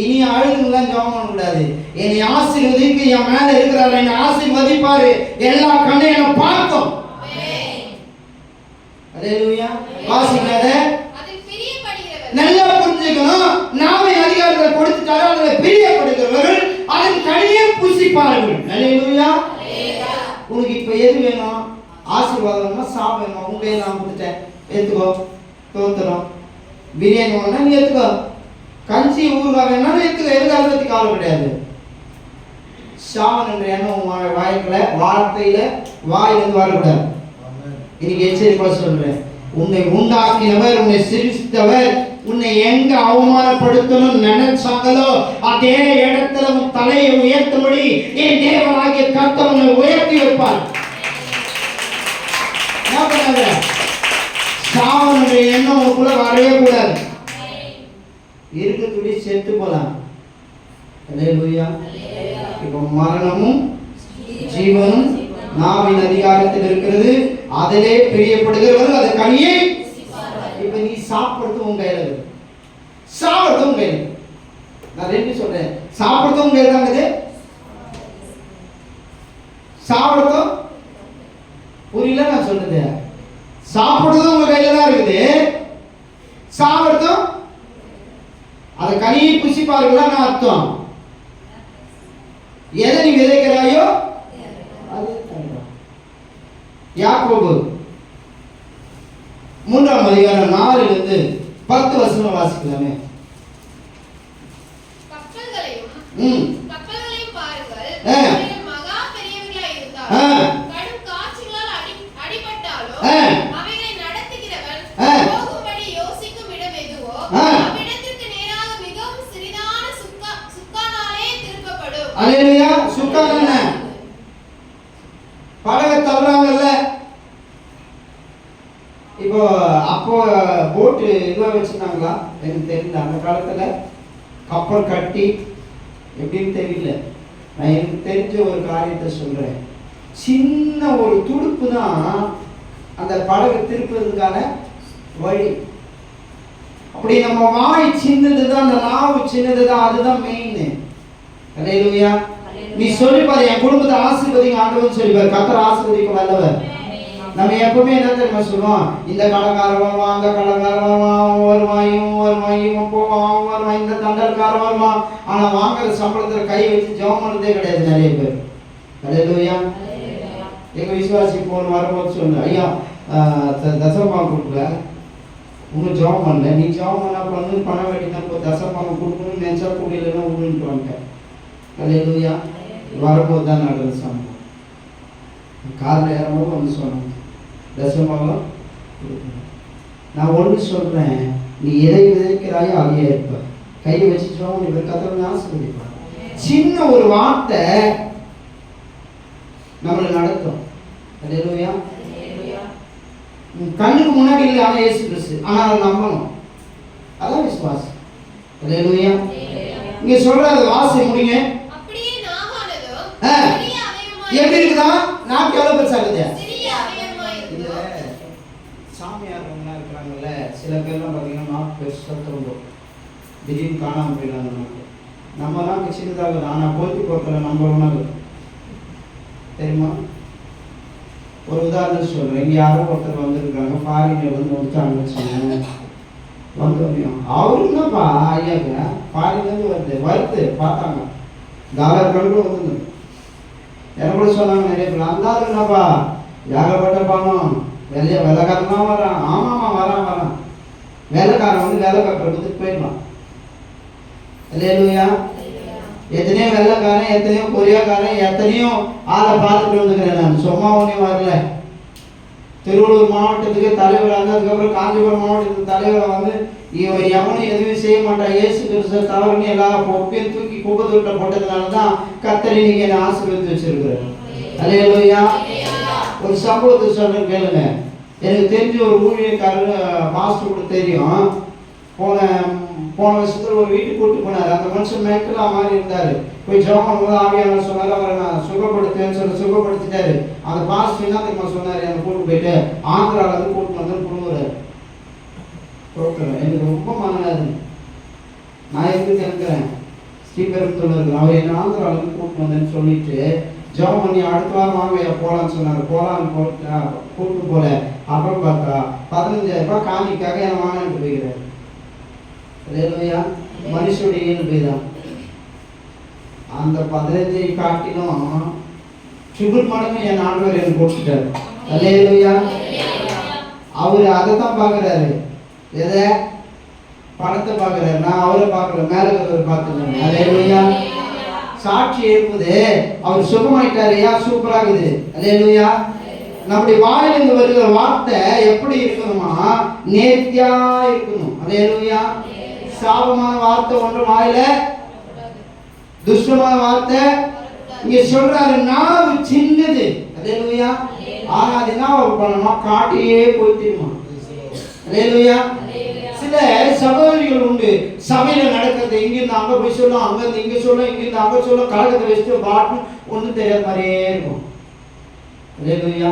இனி அழுதுலாம் ஜெபம் பண்ண கூடாது. என்னை ஆசீர்வதிக்கு என் மேல இருக்கிறார், என்னை ஆசீர்வதிப்பாரு, எல்லா கண்ணையும் என்ன பார்க்கும். அல்லேலூயா. வாசிக்காத நல்லா புரிஞ்சுக்கணும். நாமே அதிகாரத்தை கொடுத்துட்டாரு, அதுல பிரியப்படுகிறவர்கள் அதன் கனியை புசிப்பார்கள். அல்லேலூயா. உனக்கு இப்ப எது வேணும்? ஆசீர்வாதம்னா சாப்பிடணும். உங்க கையில் நான் கொடுத்துட்டேன், எடுத்துக்கோ. தோத்துறோம். பிரியாணி வேணும்னா நீ எடுத்துக்கோ. கஞ்சி ஊறுகாய் வேணாலும் எடுத்துக்கோ. எதுக்காக பத்தி கவலை கிடையாது. சாவன் என்ற எண்ணம் வாய்க்கல, வார்த்தையில வாயிலிருந்து வரக்கூடாது. இன்னைக்கு எச்சரிப்பா சொல்றேன். உன்னை உண்டாக்கினவர், உன்னை சிரித்தவர், உன்னை எங்க அவமானப்படுத்தணும் நினைச்சாங்களோ அதே இடத்துல உன் தலையை உயர்த்தும்படி என் தேவனாகிய கர்த்தர் உன்னை உயர்த்தி வைப்பார். சாவனுடைய எண்ணம் உனக்குள்ள வரவே கூடாது. இருக்கக்கூடிய செத்து போலாம். அல்லேலூயா. இப்ப மரணமும் ஜீவனும் நாவின் அதிகாரத்தில் இருக்கிறது, அதிலே பிரியப்படுகிறவர்கள் அது கனியை. இப்ப நீ சாப்பிடுறது உங்க கையில இருக்கு, சாப்பிடுறது உங்க கையில. நான் ரெண்டு சொல்றேன், சாப்பிடுறது உங்க கையில தான் இருக்குது, சாப்பிடுறதும் புரியல நான் சொல்றது. சாப்பிடுறதும் உங்க கையில தான் இருக்குது, சாப்பிடுறதும் அது கனியை புசிப்பார்களா அர்த்தம். எதை நீ விதைக்கிறாயோ அது தருவார். யாக்கோபு 3ஆம் அதிகாரம் 4 10 வசனம் வாசிக்கலாமே. கப்பல்களையும் பாருங்கள், மகா பெரியவர்களாய் இருந்தாலும் கடும் காற்றுகளால் அடிபட்டாலும் அவைகளை நடத்துகிறவன் போகும்படி யோசிக்கும் இடம் எதுவோ அவ்விடத்திற்கு நேராக மிகவும் சிறிதான சுக்கானாலே திருப்பப்படும். அல்லேலூயா. சுக்கான படகை தள்ளுறாங்கல்ல. இப்போ அப்போ போட்டு இதுவா வச்சிருந்தாங்களா எனக்கு தெரியல. அந்த காலத்துல கப்பல் கட்டி எப்படின்னு தெரியல. நான் எனக்கு தெரிஞ்ச ஒரு காரியத்தை சொல்றேன். சின்ன ஒரு துடுப்பு தான் அந்த படகு திருப்பதுக்கான வழி. அப்படி நம்ம வாய் சின்னதுதான், அந்த நாவு சின்னதுதான், அதுதான் மெயின். அல்லேலூயா. நீ சொல்லி பாரு, என் குடும்பத்தை ஆசீர்வதிங்க ஆண்டவன் சொல்லி பாரு, கர்த்தர் ஆசீர்வதிக்க வல்லவர். நம்ம எப்பவுமே என்ன தெரியுமா சொல்லுவோம், இந்த கடங்காரன் வருவான், அந்த கடங்காரன் வருவான், வருவான், இவன் வருவான், இவன் போவான், வருவான், இந்த தண்டல்காரன் வருவான். ஆனா வாங்குற சம்பளத்துல கை வச்சு ஜெபம் பண்ணதே கிடையாது நிறைய பேர். அல்லேலூயா. எங்க விசுவாசி போன வரும்போது சொன்ன, ஐயா தசமபாகம் கொடுக்கல, உங்க ஜெபம் பண்ணல, நீ ஜெபம் பண்ணா பண்ணு, பணம் வெட்டினா இப்போ தசமபாகம் கொடுக்கணும்னு நினைச்சா கூடியலன்னா உண்ணுட்டு வந்துட்டேன். அல்லேலூயா. வரும்போது தான் நடந்த சம்பவம். காரில் ஏறும்போது வந்து சொன்னாங்க தசமபாகம் கொடுக்கணும். நான் ஒன்று சொல்றேன், நீ எதை விதைக்கிறாயோ அதையே இருப்ப. கையை வச்சுச்சோம் நீ கத்தவங்க ஆசீர்வதிப்பார். சின்ன ஒரு வார்த்தை நம்மளை நடத்தும். அல்லேலூயா. கண்ணுக்கு முன்னாடி இல்லை, ஆனால் இயேசு கிறிஸ்து, ஆனால் அதை நம்பணும். அதான் விசுவாசம். அல்லேலூயா. இங்க சொல்ற வாசி முடிங்க. எப்படி இருக்குதா? நாக்கு எவ்வளவு பெருசா இருக்குது. சாமியார்லாம் இருக்கிறாங்கல்ல, சில பேர்லாம் பார்த்தீங்கன்னா நாக்கு பெருசா தோன்றும், திடீர்னு காணாமல் போயிடலாம். நாக்கு நம்ம நாக்கு சின்னதாக, ஆனால் போத்தி போக்கில் நம்ம ஒன்றாக தெரியுமா? ஒரு உதாரணம் சொல்கிறேன். இங்கே யாரோ ஒருத்தர் வந்துருக்காங்க, ஃபாரினர் வந்து வந்துட்டாங்கன்னு சொன்னேன். வந்தோம் அவருக்குனாப்பா ஐயாங்க ஃபாரின்லேருந்து வருது பார்த்தாங்க, டாலர் கணக்கு வந்து என்ன கூட சொன்னாங்க நிறைய பேர். அந்த என்னப்பா ஏகப்பட்ட பணம், வெள்ளைக்காரன் தான் வரான். ஆமாம்மா வரான். வேலைக்காரன் வந்து வேலை கொடுத்துட்டு போயிடலாம். அல்லேலூயா. எத்தனையோ வெள்ளைக்காரன், எத்தனையோ கொரியாக்காரன், எத்தனையோ ஆளை பார்த்துட்டு வந்துக்கிறேன். நான் சும்மா ஒன்றும் வரல. திருவள்ளூர் மாவட்டத்துக்கு தலைவர் வந்து, அதுக்கப்புறம் காஞ்சிபுரம் மாவட்டத்துக்கு தலைவரை வந்து இவர் எவனும் எதுவும் செய்ய மாட்டான், இயேசு கிறிஸ்து தவறுன்னு எல்லா பொப்பையும் தூக்கி குப்பத்தூட்ட போட்டதுனால தான் கர்த்தர் நீங்க என்னை ஆசீர்வதித்து வச்சிருக்கிறார். அல்லேலூயா. ஒரு சம்பவத்தை சொல்ற கேளுங்க. எனக்கு தெரிஞ்ச ஒரு ஊழியக்காரர் பாஸ்டர் கூட தெரியும். போன வருஷத்துல ஒரு வீட்டுக்கு கூப்பிட்டு போனார். அந்த மனுஷன் மென்டலா மாதிரி இருந்தாரு. போய் ஜெபம் பண்ணும்போது ஆவியானவர் சொன்னாரு, அவரை நான் சுகப்படுத்துவேன்னு சொல்லி சுகப்படுத்திட்டாரு. அந்த பாஸ்டர் என்ன தெரியுமா சொன்னாரு, என்னை கூப்பிட்டு போயிட்டு ஆந்திரால இருந்து கூப்பிட்டு வந்து கொடுக்குறாரு. எனக்கு ரொம்ப மனது. நான் எதுக்கு இருக்கிறேன், ஸ்ரீபெரும்புத்தூர்ல இருக்கிறேன். அவர் என்ன ஆந்திரால இருந்து கூப்பிட்டு வந்தேன்னு சொல்லிட்டு ஜெபம் பண்ணி அடுத்த வாரம் வாங்க போலான்னு சொன்னாரு. போலான்னு கூப்பிட்டு போல. அப்புறம் பார்த்தா 15,000 ரூபாய் காணிக்காக என்னை வாங்கிட்டு போய்கிறாரு. அல்லேலூயா. மனுஷனுடைய இயல்பு தான். அந்த 15 காட்டிலும் சுகுர் மடங்கு என் ஆண்டவர் எனக்கு கொடுத்துட்டாரு. அல்லேலூயா. அவரு அதை தான் பார்க்குறாரு. எதை? பணத்தை பார்க்குறாரு. நான் அவரை பார்க்கல, மேலே இருக்கிறவர் பார்த்துக்கிறேன். அல்லேலூயா. சாட்சி எழுப்புது, அவர் சுகமாயிட்டாரு. ஏன் சூப்பராகுது. அல்லேலூயா. நம்முடைய வாயிலிருந்து வருகிற வார்த்தை எப்படி இருக்கணுமா? நேர்த்தியா இருக்கணும். அல்லேலூயா. சாபமான வார்த்தை ஒன்று வாயில, துஷ்டமான வார்த்தை. இங்க சொல்றாரு நாவு சின்னது. அல்லேலூயா. ஆனா அது என்ன பண்ணணுமா? காட்டியே போய்த்திருமா. அல்லேலூயா. சில சகோதரிகள் உண்டு, சபையில நடக்கிறது இங்கிருந்து அங்க போய் சொல்லும், அங்கிருந்து இங்க சொல்லும், இங்கிருந்து அங்க சொல்லும், கழகத்தை வச்சுட்டு பாட்டு ஒன்றும் தெரியாத மாதிரியே இருக்கும். அல்லேலூயா.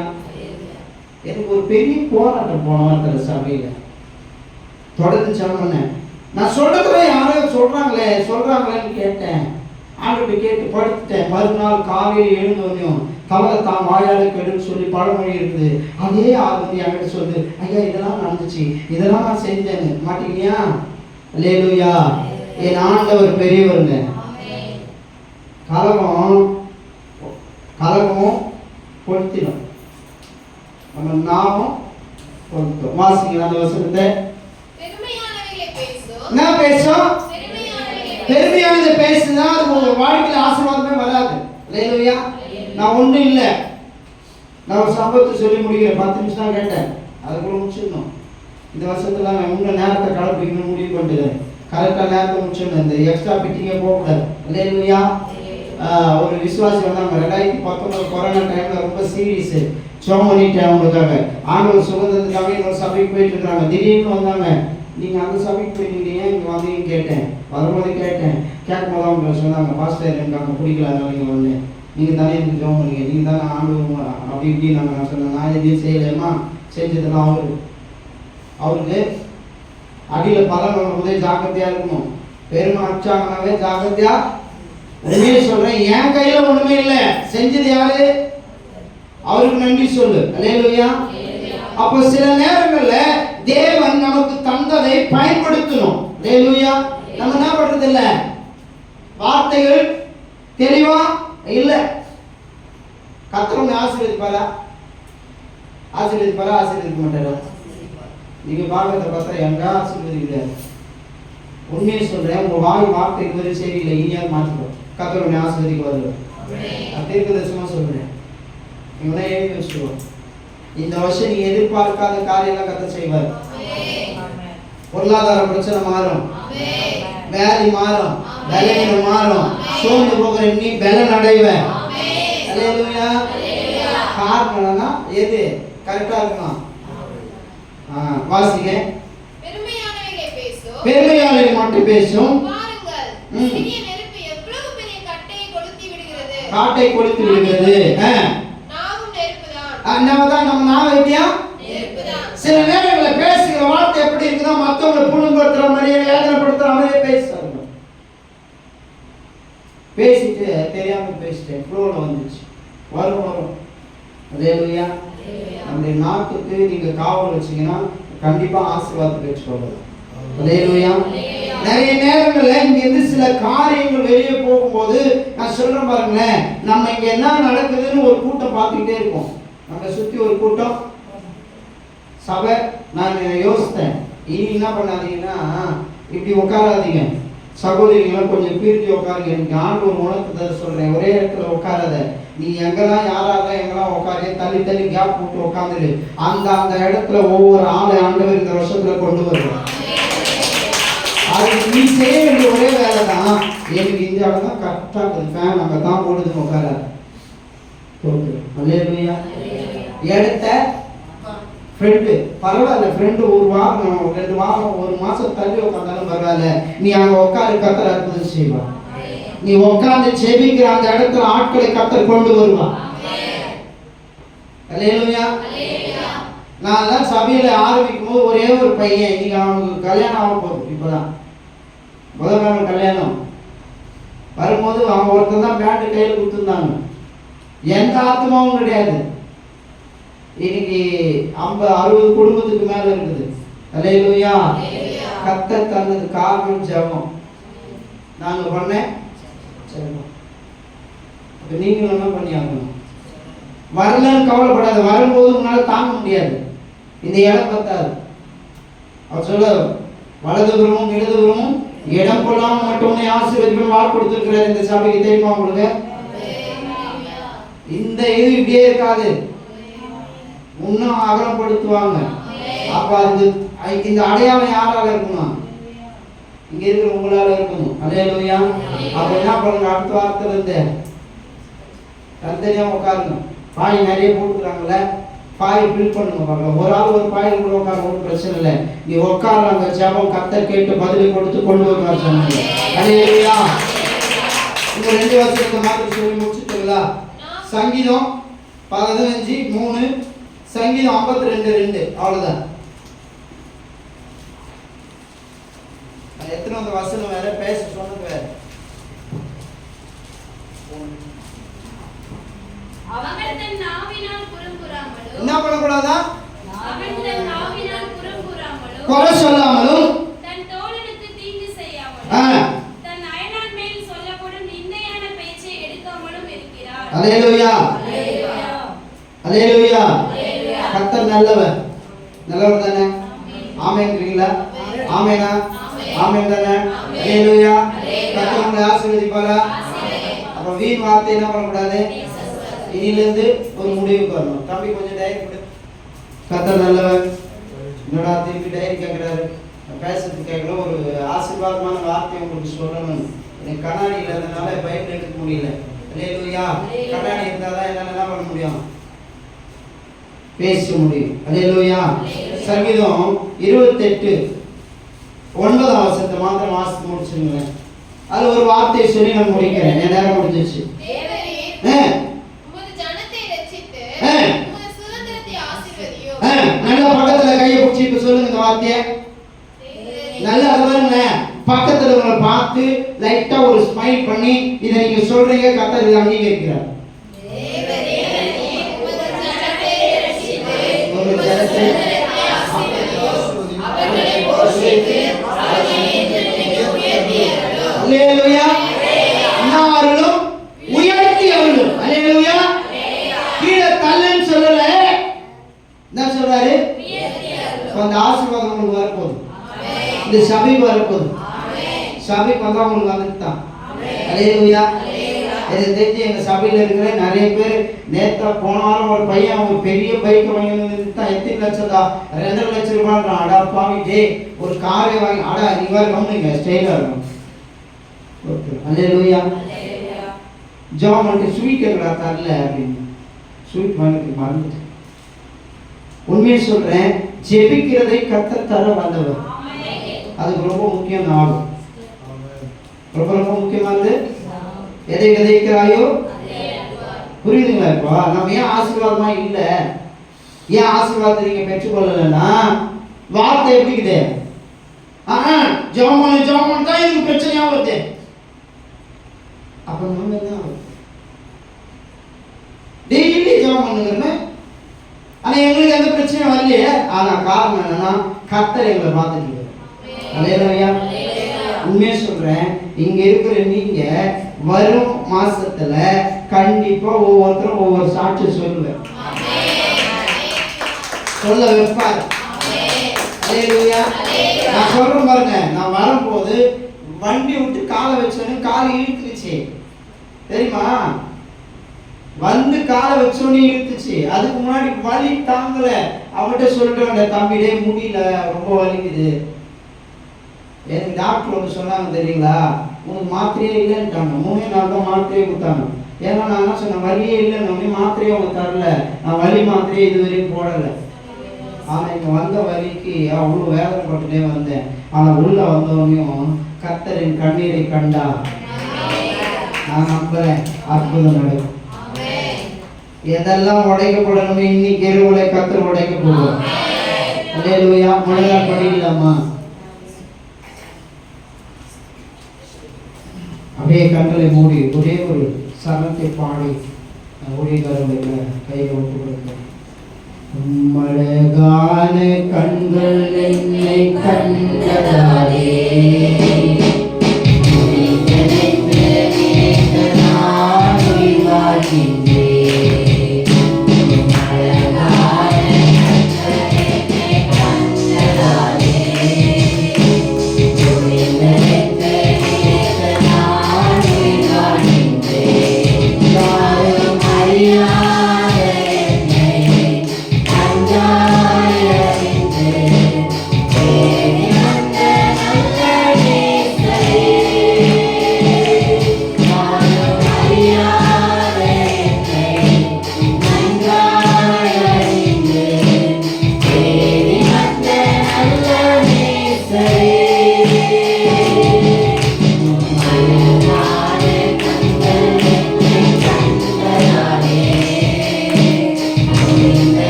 எனக்கு ஒரு பெரிய போராட்டம் போன வாரத்தில் சபையில் தொடர்ந்து சொன்னேன். நான் சொல்றதுல யாரோ சொல்றாங்களேன்னு கேட்டேன். ஆண்டு கேட்டு படுத்துட்டேன். மறுநாள் காலையில் எழுந்தோன்னையும் தவறை தான் வாயால கெடுன்னு சொல்லி பழமொழி இருக்குது. அதே ஆள் வந்து என்கிட்ட சொல்லுது, ஐயா இதெல்லாம் நடந்துச்சு, இதெல்லாம் நான் செஞ்சேன்னு. மாட்டீங்கயா? அல்லேலூயா. என் ஆண்டவர் பெரியவருங்க. கலகம் கொளுத்திடும், நம்ம நாமும் கொளுத்தோம். வாசிங்க அந்த வசனத்தை. என்ன பேசும்? பெருமையானது பேசுனா அது உங்க வாழ்க்கையில் ஆசீர்வாதமே வராது. அல்லேலூயா. நான் ஒன்றும் இல்லை, நான் ஒரு சம்பவத்தை சொல்லி முடிக்கிறேன். 10 நிமிஷம் தான் கேட்டேன், அதுக்குள்ள முடிச்சிடணும். இந்த வருஷத்துல நான் இன்னும் நேரத்தை கலப்பிக்கணும்னு முடிவு பண்ணிட்டேன். கரெக்டாக நேரத்தை முடிச்சிடணும். இந்த எக்ஸ்ட்ரா பிட்டிங்கே போகக்கூடாது. அல்லேலூயா. ஒரு விசுவாசி வந்தாங்க 2019 கொரோனா டைம்ல ரொம்ப சீரியஸ் ஜெபம் பண்ணிட்டேன் அவங்களுக்காக. ஆண்டவர் சுகந்ததுக்காக இன்னொரு சபைக்கு போயிட்டு இருக்காங்க. திடீர்னு வந்தாங்க, நீங்கள் அந்த சபைக்கு போயிருந்தீங்க, ஏன் இங்கே வந்தீங்கன்னு கேட்டேன். வரும்போது கேட்கும்போது அவங்க சொன்னாங்க, பாஸ்டர் எனக்கு அங்கே பிடிக்கல, அதனால நீங்கள் வந்து நீங்கள் தானே எனக்கு ஜெபம் பண்ணீங்க, நீங்கள் தானே ஆண்டு அப்படி இப்படி நான் சொன்னேன். நான் எதையும் செய்யலையம்மா, செஞ்சதுலாம் அவருக்கு அடியில் பலன் வரும்போதே ஜாக்கிரதையாக இருக்கணும். பெருமை அச்சாங்கனாவே ஜாக்கிரதையாக. உண்மையை சொல்றேன், என் கையில ஒண்ணுமே இல்லை, செஞ்சது யாரு? அவருக்கு நன்றி சொல்லு. அல்லேலூயா. அப்போ சில நேரங்கள்ல தேவன் நமக்கு தந்ததை பயன்படுத்தணும். அல்லேலூயா. நம்ம என்ன பண்றது இல்ல, வார்த்தைகள் தெளிவா இல்ல. கர்த்தர் ஆசீர்வதிப்பாரா? ஆசீர்வதிக்க மாட்டாரா? நீங்க பாகத்தை பார்த்தா எங்க ஆசீர்வதிக்கிறார். உண்மையை சொல்றேன், உங்க வார்த்தைக்கு ஒரு சரியில்லை, இனியாவது மாற்றிடும். கர்த்தர் ஆசீர்வதிக்க வருவார். தீர்க்கதரிசனமா சொல்றேன், நீங்க எழுதி வச்சுக்கோங்க. இந்த வருஷம் நீ எதிர்பார்க்காத காரியெல்லாம் கர்த்தர் செய்வார். பொருளாதார பிரச்சனை மாறும், வியாதி மாறும், பலவீனம் மாறும், சோர்ந்து போகிற நீ பலன் அடைவ. அல்லேலூயா. காரணம்னா எது கரெக்டா இருக்கணும். வாசிங்க. பெருமையாளரை மட்டும் பேசும். காட்டை கொளுத்தி விடுகிறது. நம்ம நாம எப்படியா? சில நேரங்களில் பேசுகிற வார்த்தை எப்படி இருக்குதா, மற்றவங்களை புண்படுத்துற மாதிரியே வேதனைப்படுத்துற மாதிரியே பேசுறாங்க. பேசிட்டு தெரியாம பேசிட்டேன், ஃப்ளோல வந்துச்சு. வரும். அல்லேலூயா. நம்முடைய நாட்டுக்கு நீங்க காவல் வச்சீங்கன்னா கண்டிப்பா ஆசீர்வாதத்தை வச்சுக்கோங்க. அல்லேலூயா. நிறைய நேரங்கள்ல இங்க இருந்து சில காரியங்கள் வெளியே போகும்போது நான் சொல்றேன் பாருங்களேன், நம்ம இங்க என்ன நடக்குதுன்னு ஒரு கூட்டம் பார்த்துக்கிட்டே இருக்கோம். நம்ம சுத்தி ஒரு கூட்டம் சபை. நான் யோசித்தேன், இனி என்ன பண்ணாதீங்கன்னா இப்படி உட்காராதீங்க சகோதரிகளும், கொஞ்சம் பிரித்து உட்காருங்க. எனக்கு ஆண்டு ஒரு உணர்த்து சொல்றேன், ஒரே இடத்துல உட்காராத. நீ எங்கெல்லாம் யாராக எங்கெல்லாம் உட்காரு, தள்ளி தள்ளி கேப் போட்டு உட்காந்துரு. அந்த இடத்துல ஒவ்வொரு ஆண்டவர் இந்த வருஷத்துல கொண்டு வருவோம். அதுக்கு நீ செய்ய வேண்டிய ஒரே வேலை தான், எனக்கு இந்த இடம் தான் கரெக்டாக இருக்குது, ஃபேன் அங்கே தான் போடுதுன்னு உட்காராது. அல்லேலூயா. எடுத்த ஃப்ரெண்டு பரவாயில்ல, ஃப்ரெண்டு ஒரு வாரம் 2 வாரம் 1 மாசம் தள்ளி உட்காந்தாலும் பரவாயில்ல, நீ அங்கே உட்காரு, கர்த்தர் அற்புதம் செய்வா. நீ உட்கார்ந்து செபிக்கிற அந்த இடத்துல ஆட்களை கர்த்தர் கொண்டு வருவா. அல்லேலூயா. நான் தான் சபையில ஆரம்பிக்கும் போது ஒரே ஒரு பையன், இன்னைக்கு அவனுக்கு கல்யாணம் ஆக போகுது. இப்பதான் முதல்ல கல்யாணம் வரும்போது அவங்க ஒருத்தர் தான் பேண்ட் கையில் கொடுத்துருந்தாங்க, எந்த ஆத்மாவும் கிடையாது. இன்னைக்கு 50-60 குடும்பத்துக்கு மேல இருக்குது. அல்லேலூயா. கர்த்தர் தந்தது காரணம் ஜெபம். நாங்க பண்ணேன் ஜெபம். அப்ப நீங்களும் என்ன பண்ணி ஆகணும்? வரலன்னு கவலைப்படாது, வரும்போது உன்னால தாங்க முடியாது, இந்த இடம் பத்தாது. அவர் சொல்ல வலதுபுறமும் இடதுபுறமும் இடம் கொள்ளாம மட்டும் ஆசீர்வதிக்கும் வாக்கு கொடுத்திருக்கிறார் இந்த சபைக்கு. தெரியுமா உங்களுக்கு? இந்த இது இப்படியே இருக்காது, இன்னும் அகலப்படுத்துவாங்க. அப்ப அது இந்த அடையாளம் யாரால இருக்கணும்? இங்க இருக்கிற உங்களால இருக்கணும். அல்லேலூயா. அப்ப என்ன பண்ணுங்க, அடுத்த வாரத்துல இருந்து தனித்தனியா உட்காருங்க. பாய் நிறைய போட்டுக்கிறாங்கல்ல, பாயை பில் பண்ணுங்க. பார்க்கலாம், ஒரு ஆள் ஒரு பாயில் கூட உட்கார ஒன்றும் பிரச்சனை இல்லை. நீ உட்காருங்க, ஜெபம் கர்த்தர் கேட்டு பதிலை கொடுத்து கொண்டு உட்கார சொன்னாங்க. அல்லேலூயா. இந்த 2 வருஷத்துக்கு மாதிரி சொல்லி முடிச்சுட்டீங்களா? சங்கீதம் 15:3 சங்கீதம் 52:2 அவ்வளவுதான். எத்தனை அந்த வசனம் வேற பேச சொன்னது வேற. அவன் தன் நாவினால் புறம்புறாமலும் என்ன பண்ணக்கூடாதா? அவன் தன் நாவினால் புறம்புறாமலும் குறை சொல்லாமலும் தன் தோழனுக்கு தீங்கு செய்யாமலும் தன் அயலான் மேல் சொல்லப்படும் நிந்தையான பேச்சை எடுக்காமலும் இருக்கிறார். அல்லேலூயா அல்லேலூயா. கர்த்தர் நல்லவர். நல்லவர் தானே? ஆமென்றீங்களா? ஆமெனா? ஆமென் தானே? அல்லேலூயா. கர்த்தர் உங்களை ஆசீர்வதிப்பாரா? அப்ப வீண் வார்த்தை என்ன பண்ணக்கூடாது? இனிலிருந்து ஒரு முடிவுக்கு வரணும். தம்பி கொஞ்சம் டைரி கொடு. கர்த்தர் நல்லவர். என்னடா திருப்பி டைரி கேட்கிறாரு? பேசுறது கேட்கல. ஒரு ஆசீர்வாதமான வார்த்தை உங்களுக்கு சொல்லணும். எனக்கு கண்ணாடி இல்லாதனால பைபிள் எடுக்க முடியல. அல்லேலூயா. கண்ணாடி இருந்தாதான் என்ன பண்ண முடியும்? பேச முடியும். அல்லேலூயா. சங்கீதம் 28:9 வசனத்தை மாத்திரம் வாசித்து முடிச்சுங்க. அது ஒரு வார்த்தையை சொல்லி நான் முடிக்கிறேன். என் நேரம் முடிஞ்சிச்சு. நல்லா பக்கத்துல கையை பிடிச்சி இப்ப சொல்லுங்க இந்த வார்த்தையை. நல்லா பாருங்க. பக்கத்துல உங்களை பார்த்து லைட்டா ஒரு ஸ்மைல் பண்ணி இதை நீங்க சொல்றீங்க. கர்த்தர் இதை அங்கீகரிக்கிறார். அல்லேலூயா. அன்னாரும் உயர்த்தியவர்கள். அல்லேலூயா. கீழே தள்ளுன்னு சொல்லல. என்ன சொல்றாரு? அந்த ஆசீர்வாதம் உங்களுக்கு வரப்போகுது. இந்த சபை வரப்போகுது. சபைக்கு வந்தா உங்களுக்கு வந்துட்டான். அல்லேலூயா. இதை தெரிஞ்சு எங்க சபையில இருக்கிற நிறைய பேர் நேத்தா போன வாரம் ஒரு பையன் ஒரு பெரிய பைக் வாங்கி தான் எத்தனை லட்சம் தான் 2.5 லட்சம் ரூபாய். அடா பாவி டே ஒரு காரை வாங்கி அடா நீ வேற கவனிங்க ஸ்டைலா இருக்கும். அல்லேலூயா. ஜாம் வந்து ஸ்வீட் எங்கடா தரல அப்படின்னு ஸ்வீட் வாங்கிட்டு மறந்துட்டு. உண்மையை சொல்றேன், ஜெபிக்கிறதை கர்த்தர் தர வந்தவர். அதுக்கு ரொம்ப முக்கியம் ஆகும். ரொம்ப ரொம்ப முக்கியமானது. எதை விதைக்கிறாயோ புரியுதுங்களா? இப்போ நம்ம ஏன் ஆசீர்வாதமா இல்ல, ஏன் ஆசீர்வாதத்தை நீங்க பெற்றுக்கொள்ளலன்னா வார்த்தை எப்படிக்குது? ஜெபம் தான் இதுக்கு பிரச்சனையா வருது. அப்ப நம்ம என்ன டெய்லி ஜெபம் பண்ணுங்க. ஆனா எங்களுக்கு எந்த பிரச்சனையும் வரலையே. ஆனா காரணம் என்னன்னா கர்த்தர் எங்களை பார்த்துட்டு. அல்லேலூயா. உண்மையை சொல்றேன், இங்க இருக்கிற நீங்க வரும் மாசத்துல கண்டிப்பா ஒவ்வொருத்தரும் ஒவ்வொரு சாட்சி சொல்லுவேன். சொல்ல வைப்பாரு. அல்லேலூயா. நான் சொல்றேன் பாருங்க, நான் வரும்போது வண்டி விட்டு காலை வச்சோன்னு காலை இழுத்துச்சு தெரியுமா? வந்து காலை வச்சோன்னு இழுத்துச்சு. அதுக்கு முன்னாடி வலி தாங்கல. அவன்கிட்ட சொல்லிட்டு தம்பிடே முடியல, ரொம்ப வலிக்குது. எனக்கு டாக்டர் ஒன்று சொன்னாங்க தெரியுங்களா, உனக்கு மாத்திரையே இல்லைன்ட்டாங்க. 3 நாள் தான் மாத்திரையே கொடுத்தாங்க. ஏன்னா நான் என்ன சொன்னேன், வலியே இல்லைன்னு மாத்திரையே அவங்க தரல. நான் வலி மாத்திரையே இதுவரையும் போடலை. ஆனால் இங்கே வந்த வலிக்கு அவ்வளோ வேதனைப்பட்டுட்டே வந்தேன். ஆனால் உள்ள வந்தவனையும் கர்த்தரின் கண்ணீரை கண்டா நான் நம்புறேன் அற்புதம் நடக்கும். எதெல்லாம் உடைக்கப்படணுமே இன்னைக்கு எருவுலை கர்த்தர் உடைக்க போடுவோம். அல்லேலூயா. முழங்கால் படிக்கலாமா? அப்படியே கண்களை மூடி ஒரே ஒரு சரணத்தை பாடி ஊழியக்காரர்களுக்கு கையை ஒப்பு கொடுக்கிறேன். உம்மழகான கண்கள் என்னை கண்டதாலே Yeah.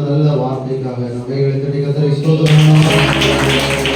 நல்ல வார்த்தைக்காக நம்ம